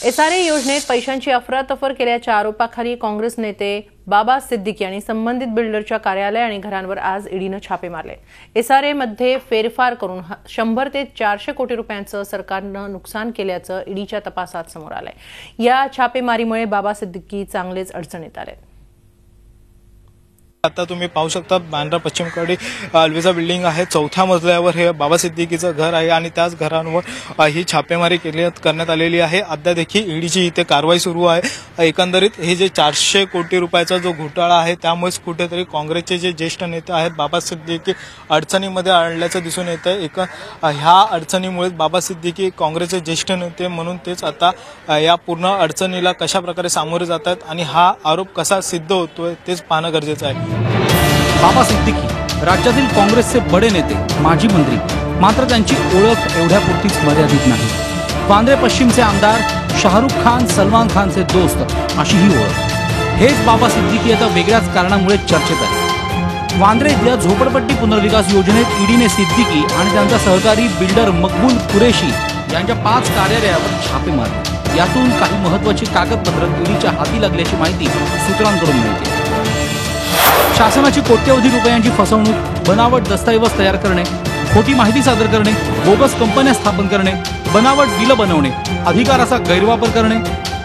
SRA योजनेत पैशांची अफरातफर केल्याच्या आरोपाखाली काँग्रेस नेते बाबा सिद्दीकी आणि संबंधित बिल्डरच्या कार्यालय आणि घरांवर आज ईडीनं छापे मारले। SRA मध्ये फेरफार करून 100 ते 400 कोटी रुपयांचं सरकारनं नुकसान केल्याचं ईडीच्या तपासात समोर आलंय। या छापेमारीमुळे बाबा सिद्दीकी चांगलेच अडचणीत आले। आता तुम्ही पाहू शकता बांद्रा पश्चिमकडे अल्विजा बिल्डिंग आहे, 4थ्या मजल्यावर हे बाबा सिद्दीकीचं घर आहे आणि त्याच घरांवर ही छापेमारी करण्यात आलेली आहे। अद्याप देखील ईडीची इथे कारवाई सुरू आहे। एकंदरीत हे जे 400 कोटी रुपयाचा जो घोटाळा आहे त्यामुळेच कुठेतरी काँग्रेसचे जे ज्येष्ठ नेते आहेत बाबा सिद्दीकी अडचणीमध्ये आणल्याचं दिसून येत आहे। ह्या अडचणीमुळे बाबा सिद्दीकी काँग्रेसचे ज्येष्ठ नेते म्हणून तेच आता या पूर्ण अडचणीला कशा प्रकारे सामोरे जातात आणि हा आरोप कसा सिद्ध होतोय तेच पाहणं गरजेचं आहे। बाबा सिद्दीकी राज्यातील काँग्रेसचे बडे नेते, माजी मंत्री, मात्र त्यांची ओळख एवढ्यापुरतीच मर्यादित नाही। वांद्रे पश्चिमचे आमदार शाहरुख खान, सलमान खानचे दोस्त अशी ही ओळख। हेच बाबा सिद्दीकी आता वेगळ्याच कारणामुळे चर्चेत आहे। वांद्रे इथल्या झोपडपट्टी पुनर्विकास योजनेत ईडीने सिद्दीकी आणि त्यांचा सहकारी बिल्डर मकबूल कुरेशी यांच्या 5 कार्यालयावर छापे मारले। यातून काही महत्त्वाची कागदपत्र ईडीच्या हाती लागल्याची माहिती सूत्रांकडून मिळते। शासनाची कोट्यवधी रुपयांची फसवणूक, बनावट दस्तऐवज तयार करणे, खोटी माहिती सादर करणे, बोगस कंपन्या स्थापन करणे, बनावट बिलं बनवणे, अधिकाराचा गैरवापर करणे,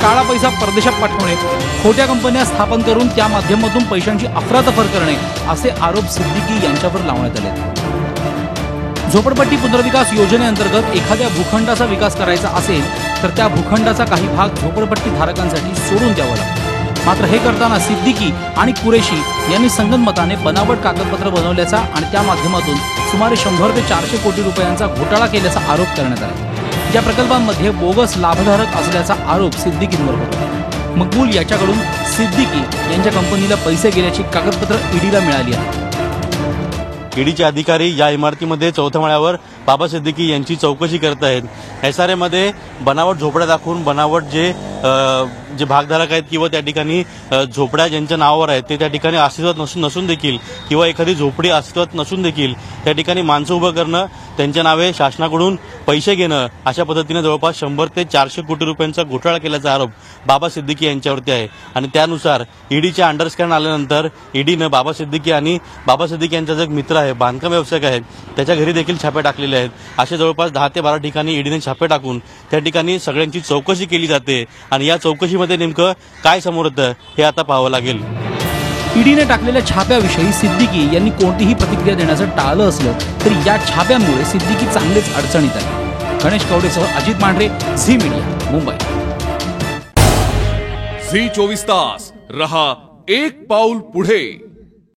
काळा पैसा परदेशात पाठवणे, खोट्या कंपन्या स्थापन करून त्या माध्यमातून पैशांची अफरातफर करणे असे आरोप सिद्दीकी यांच्यावर लावण्यात आले। झोपडपट्टी पुनर्विकास योजनेअंतर्गत एखाद्या भूखंडाचा विकास करायचा असेल तर त्या भूखंडाचा काही भाग झोपडपट्टी धारकांसाठी सोडून द्यावा लागतो। मात्र हे करताना सिद्दीकी आणि कुरेशी यांनी संगनमताने बनावट कागदपत्र बनवल्याचा आणि त्या माध्यमातून सुमारे 100 ते 400 कोटी रुपयांचा घोटाळा केल्याचा आरोप करण्यात आला। या प्रकल्पांमध्ये बोगस लाभधारक असल्याचा आरोप सिद्दीकींवर होता। मकबूल याच्याकडून सिद्दीकी यांच्या कंपनीला पैसे गेल्याची कागदपत्र ईडीला मिळाली आहेत। ईडीचे अधिकारी या इमारतीमध्ये 4थ्या माळ्यावर बाबा सिद्दीकी यांची चौकशी करत आहेत। SRA मध्ये बनावट झोपड्या दाखवून बनावट जे भागधारक आहेत किंवा त्या ठिकाणी झोपड्या ज्यांच्या नावावर आहेत ते त्या ठिकाणी अस्तित्वात नसून देखील किंवा एखादी झोपडी अस्तित्वात नसून देखील त्या ठिकाणी माणसं उभं करणं, त्यांच्या नावे शासनाकडून पैसे घेणं, अशा पद्धतीने जवळपास 100 ते 400 कोटी रुपयांचा घोटाळा केल्याचा आरोप बाबा सिद्दीकी यांच्यावरती आहे। आणि त्यानुसार ईडीच्या अंडरस्कॅन आल्यानंतर ईडीनं बाबा सिद्दीकी आणि बाबा सिद्दीकी यांचा जो एक मित्र आहे, बांधकाम व्यावसायिक आहेत, त्याच्या घरी देखील छापे टाकलेले आहेत। असे जवळपास 10 ते 12 ठिकाणी ईडीने छापे टाकून त्या ठिकाणी सगळ्यांची चौकशी केली जाते आणि या चौकशीमध्ये नेमकं काय समोर येतं हे आता पाहावं लागेल। ईडीने टाकलेल्या छाप्याविषयी सिद्दीकी यांनी कोणतीही प्रतिक्रिया देण्याचं टाळलं असलं तरी या छाप्यांमुळे सिद्दीकी चांगलेच अडचणीत आहे। गणेश कवडेसह अजित मांढरे, झी मीडिया, मुंबई। झी 24 तास रहा एक पाऊल पुढे।